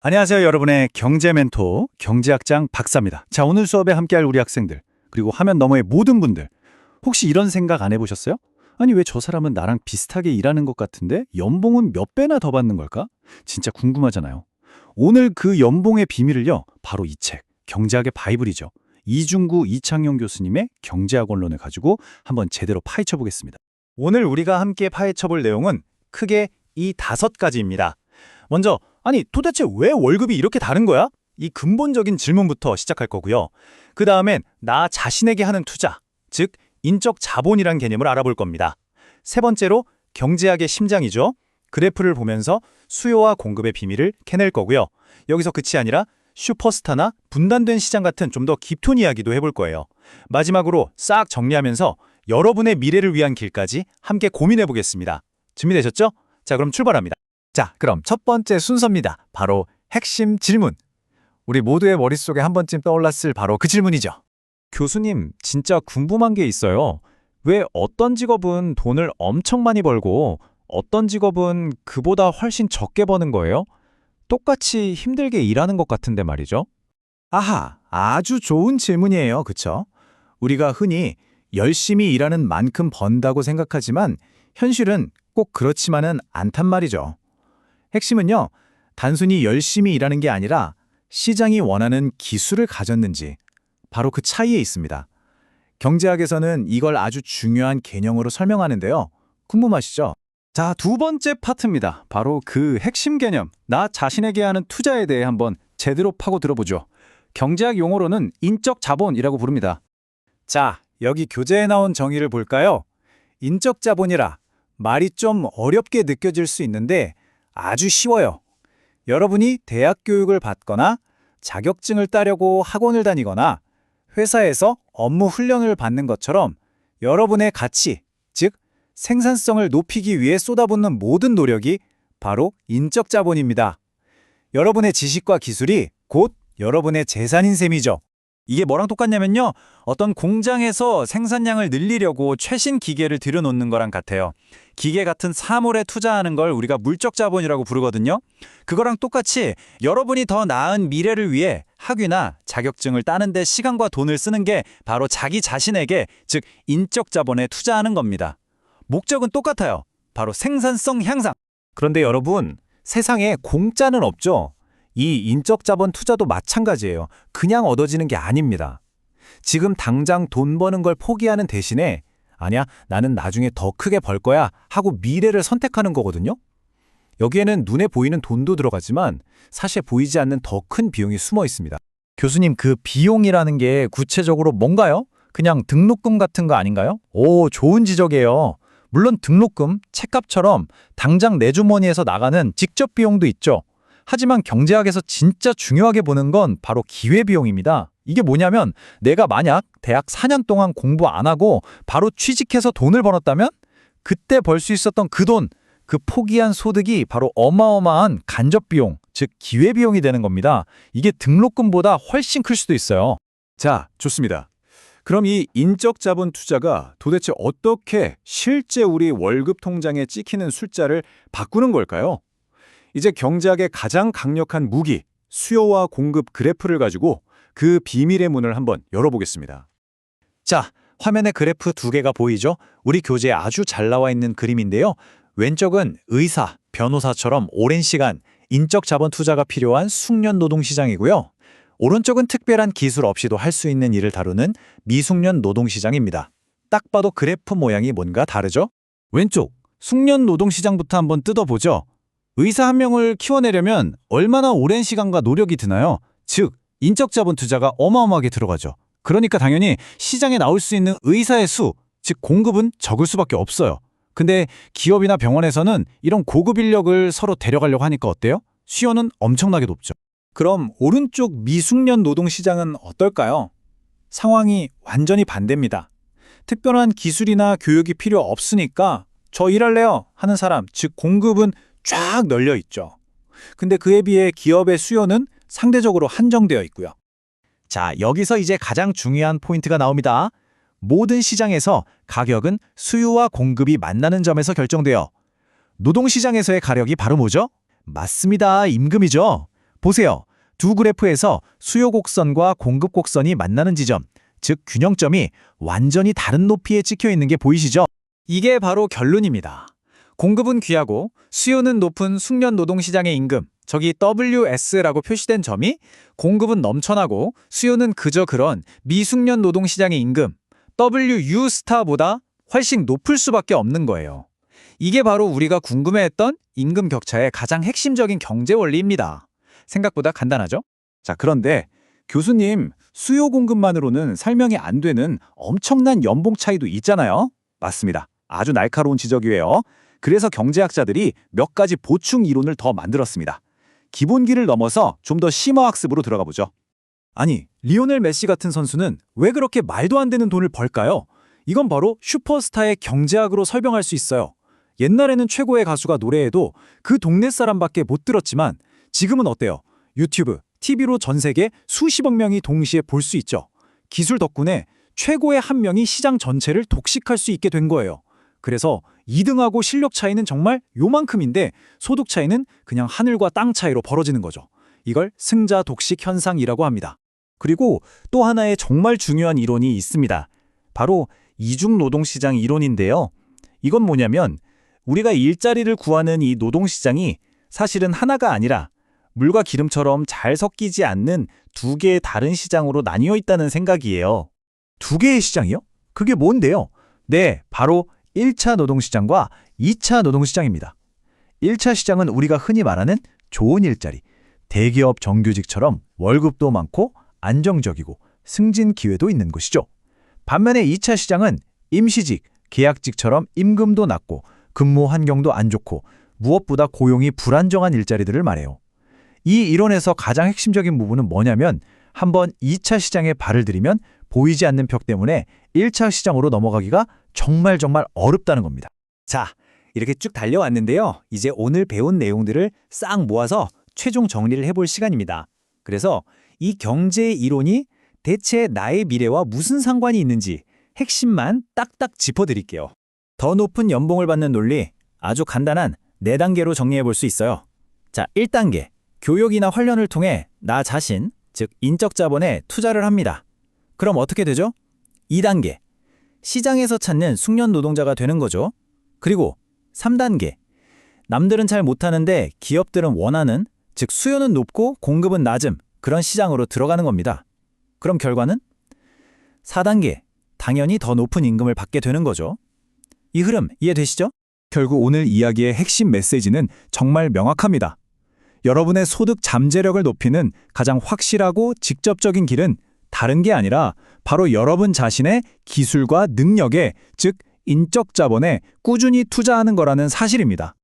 안녕하세요, 여러분의 경제 멘토, 경제학장 박사입니다. 자, 오늘 수업에 함께할 우리 학생들, 그리고 화면 너머의 모든 분들, 혹시 이런 생각 안 해보셨어요? 아니, 왜 저 사람은 나랑 비슷하게 일하는 것 같은데 연봉은 몇 배나 더 받는 걸까? 진짜 궁금하잖아요. 오늘 그 연봉의 비밀을요, 바로 이 책, 경제학의 바이블이죠. 이중구 이창용 교수님의 경제학원론을 가지고 한번 제대로 파헤쳐 보겠습니다. 오늘 우리가 함께 파헤쳐 볼 내용은 크게 이 5가지입니다. 먼저, 아니 도대체 왜 월급이 이렇게 다른 거야? 이 근본적인 질문부터 시작할 거고요. 그 다음엔 나 자신에게 하는 투자, 즉 인적 자본이란 개념을 알아볼 겁니다. 세 번째로 경제학의 심장이죠. 그래프를 보면서 수요와 공급의 비밀을 캐낼 거고요. 여기서 끝이 아니라 슈퍼스타나 분단된 시장 같은 좀 더 깊은 이야기도 해볼 거예요. 마지막으로 싹 정리하면서 여러분의 미래를 위한 길까지 함께 고민해 보겠습니다. 준비되셨죠? 자, 그럼 출발합니다. 자, 그럼 첫 번째 순서입니다. 바로 핵심 질문. 우리 모두의 머릿속에 한 번쯤 떠올랐을 바로 그 질문이죠. 교수님, 진짜 궁금한 게 있어요. 왜 어떤 직업은 돈을 엄청 많이 벌고 어떤 직업은 그보다 훨씬 적게 버는 거예요? 똑같이 힘들게 일하는 것 같은데 말이죠. 아하, 아주 좋은 질문이에요. 그쵸? 우리가 흔히 열심히 일하는 만큼 번다고 생각하지만 현실은 꼭 그렇지만은 않단 말이죠. 핵심은요, 단순히 열심히 일하는 게 아니라 시장이 원하는 기술을 가졌는지, 바로 그 차이에 있습니다. 경제학에서는 이걸 아주 중요한 개념으로 설명하는데요. 궁금하시죠? 자, 두 번째 파트입니다. 바로 그 핵심 개념, 나 자신에게 하는 투자에 대해 한번 제대로 파고 들어보죠. 경제학 용어로는 인적 자본이라고 부릅니다. 자, 여기 교재에 나온 정의를 볼까요? 인적 자본이라 말이 좀 어렵게 느껴질 수 있는데 아주 쉬워요. 여러분이 대학 교육을 받거나 자격증을 따려고 학원을 다니거나 회사에서 업무 훈련을 받는 것처럼 여러분의 가치, 즉 생산성을 높이기 위해 쏟아붓는 모든 노력이 바로 인적 자본입니다. 여러분의 지식과 기술이 곧 여러분의 재산인 셈이죠. 이게 뭐랑 똑같냐면요, 어떤 공장에서 생산량을 늘리려고 최신 기계를 들여놓는 거랑 같아요. 기계 같은 사물에 투자하는 걸 우리가 물적 자본이라고 부르거든요. 그거랑 똑같이 여러분이 더 나은 미래를 위해 학위나 자격증을 따는 데 시간과 돈을 쓰는 게 바로 자기 자신에게, 즉 인적 자본에 투자하는 겁니다. 목적은 똑같아요. 바로 생산성 향상. 그런데 여러분, 세상에 공짜는 없죠. 이 인적 자본 투자도 마찬가지예요. 그냥 얻어지는 게 아닙니다. 지금 당장 돈 버는 걸 포기하는 대신에 아니야, 나는 나중에 더 크게 벌 거야 하고 미래를 선택하는 거거든요. 여기에는 눈에 보이는 돈도 들어가지만 사실 보이지 않는 더 큰 비용이 숨어 있습니다. 교수님, 그 비용이라는 게 구체적으로 뭔가요? 그냥 등록금 같은 거 아닌가요? 오, 좋은 지적이에요. 물론 등록금, 책값처럼 당장 내 주머니에서 나가는 직접 비용도 있죠. 하지만 경제학에서 진짜 중요하게 보는 건 바로 기회비용입니다. 이게 뭐냐면 내가 만약 대학 4년 동안 공부 안 하고 바로 취직해서 돈을 벌었다면 그때 벌 수 있었던 그 돈, 그 포기한 소득이 바로 어마어마한 간접비용, 즉 기회비용이 되는 겁니다. 이게 등록금보다 훨씬 클 수도 있어요. 자, 좋습니다. 그럼 이 인적 자본 투자가 도대체 어떻게 실제 우리 월급 통장에 찍히는 숫자를 바꾸는 걸까요? 이제 경제학의 가장 강력한 무기, 수요와 공급 그래프를 가지고 그 비밀의 문을 한번 열어보겠습니다. 자, 화면에 그래프 2개가 보이죠? 우리 교재에 아주 잘 나와 있는 그림인데요. 왼쪽은 의사, 변호사처럼 오랜 시간 인적 자본 투자가 필요한 숙련 노동시장이고요. 오른쪽은 특별한 기술 없이도 할 수 있는 일을 다루는 미숙련 노동시장입니다. 딱 봐도 그래프 모양이 뭔가 다르죠? 왼쪽, 숙련 노동시장부터 한번 뜯어보죠. 의사 한 명을 키워내려면 얼마나 오랜 시간과 노력이 드나요? 즉, 인적 자본 투자가 어마어마하게 들어가죠. 그러니까 당연히 시장에 나올 수 있는 의사의 수, 즉 공급은 적을 수밖에 없어요. 근데 기업이나 병원에서는 이런 고급 인력을 서로 데려가려고 하니까 어때요? 수요는 엄청나게 높죠. 그럼 오른쪽 미숙련 노동시장은 어떨까요? 상황이 완전히 반대입니다. 특별한 기술이나 교육이 필요 없으니까 저 일할래요 하는 사람, 즉 공급은 쫙 널려 있죠. 근데 그에 비해 기업의 수요는 상대적으로 한정되어 있고요. 자, 여기서 이제 가장 중요한 포인트가 나옵니다. 모든 시장에서 가격은 수요와 공급이 만나는 점에서 결정돼요. 노동시장에서의 가격이 바로 뭐죠? 맞습니다. 임금이죠. 보세요. 두 그래프에서 수요 곡선과 공급 곡선이 만나는 지점, 즉 균형점이 완전히 다른 높이에 찍혀 있는 게 보이시죠? 이게 바로 결론입니다. 공급은 귀하고 수요는 높은 숙련 노동시장의 임금, 저기 WS라고 표시된 점이 공급은 넘쳐나고 수요는 그저 그런 미숙련 노동시장의 임금, WU*보다 훨씬 높을 수밖에 없는 거예요. 이게 바로 우리가 궁금해했던 임금 격차의 가장 핵심적인 경제 원리입니다. 생각보다 간단하죠? 자, 그런데 교수님, 수요 공급만으로는 설명이 안 되는 엄청난 연봉 차이도 있잖아요. 맞습니다. 아주 날카로운 지적이에요. 그래서 경제학자들이 몇 가지 보충 이론을 더 만들었습니다. 기본기를 넘어서 좀 더 심화학습으로 들어가 보죠. 아니, 리오넬 메시 같은 선수는 왜 그렇게 말도 안 되는 돈을 벌까요? 이건 바로 슈퍼스타의 경제학으로 설명할 수 있어요. 옛날에는 최고의 가수가 노래해도 그 동네 사람밖에 못 들었지만 지금은 어때요? 유튜브, TV로 전 세계 수십억 명이 동시에 볼 수 있죠. 기술 덕분에 최고의 한 명이 시장 전체를 독식할 수 있게 된 거예요. 그래서 2등하고 실력 차이는 정말 요만큼인데 소득 차이는 그냥 하늘과 땅 차이로 벌어지는 거죠. 이걸 승자 독식 현상이라고 합니다. 그리고 또 하나의 정말 중요한 이론이 있습니다. 바로 이중 노동시장 이론인데요. 이건 뭐냐면 우리가 일자리를 구하는 이 노동시장이 사실은 하나가 아니라 물과 기름처럼 잘 섞이지 않는 두 개의 다른 시장으로 나뉘어 있다는 생각이에요. 두 개의 시장이요? 그게 뭔데요? 네, 바로 1차 노동시장과 2차 노동시장입니다. 1차 시장은 우리가 흔히 말하는 좋은 일자리, 대기업 정규직처럼 월급도 많고 안정적이고 승진 기회도 있는 곳이죠. 반면에 2차 시장은 임시직, 계약직처럼 임금도 낮고 근무 환경도 안 좋고 무엇보다 고용이 불안정한 일자리들을 말해요. 이 이론에서 가장 핵심적인 부분은 뭐냐면 한번 2차 시장에 발을 들이면 보이지 않는 벽 때문에 1차 시장으로 넘어가기가 정말 어렵다는 겁니다. 자, 이렇게 쭉 달려왔는데요. 이제 오늘 배운 내용들을 싹 모아서 최종 정리를 해볼 시간입니다. 그래서 이 경제의 이론이 대체 나의 미래와 무슨 상관이 있는지 핵심만 딱딱 짚어드릴게요. 더 높은 연봉을 받는 논리, 아주 간단한 4단계로 정리해 볼 수 있어요. 자, 1단계, 교육이나 훈련을 통해 나 자신, 즉 인적 자본에 투자를 합니다. 그럼 어떻게 되죠? 2단계, 시장에서 찾는 숙련 노동자가 되는 거죠. 그리고 3단계, 남들은 잘 못하는데 기업들은 원하는, 즉 수요는 높고 공급은 낮음, 그런 시장으로 들어가는 겁니다. 그럼 결과는? 4단계, 당연히 더 높은 임금을 받게 되는 거죠. 이 흐름 이해되시죠? 결국 오늘 이야기의 핵심 메시지는 정말 명확합니다. 여러분의 소득 잠재력을 높이는 가장 확실하고 직접적인 길은 다른 게 아니라 바로 여러분 자신의 기술과 능력에, 즉 인적 자본에 꾸준히 투자하는 거라는 사실입니다.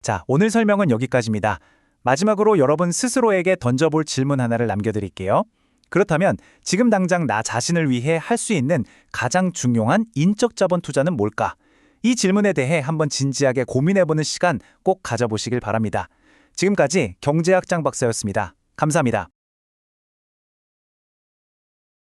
자, 오늘 설명은 여기까지입니다. 마지막으로 여러분 스스로에게 던져볼 질문 하나를 남겨드릴게요. 그렇다면 지금 당장 나 자신을 위해 할 수 있는 가장 중요한 인적 자본 투자는 뭘까? 이 질문에 대해 한번 진지하게 고민해보는 시간 꼭 가져보시길 바랍니다. 지금까지 경제학 장 박사였습니다. 감사합니다.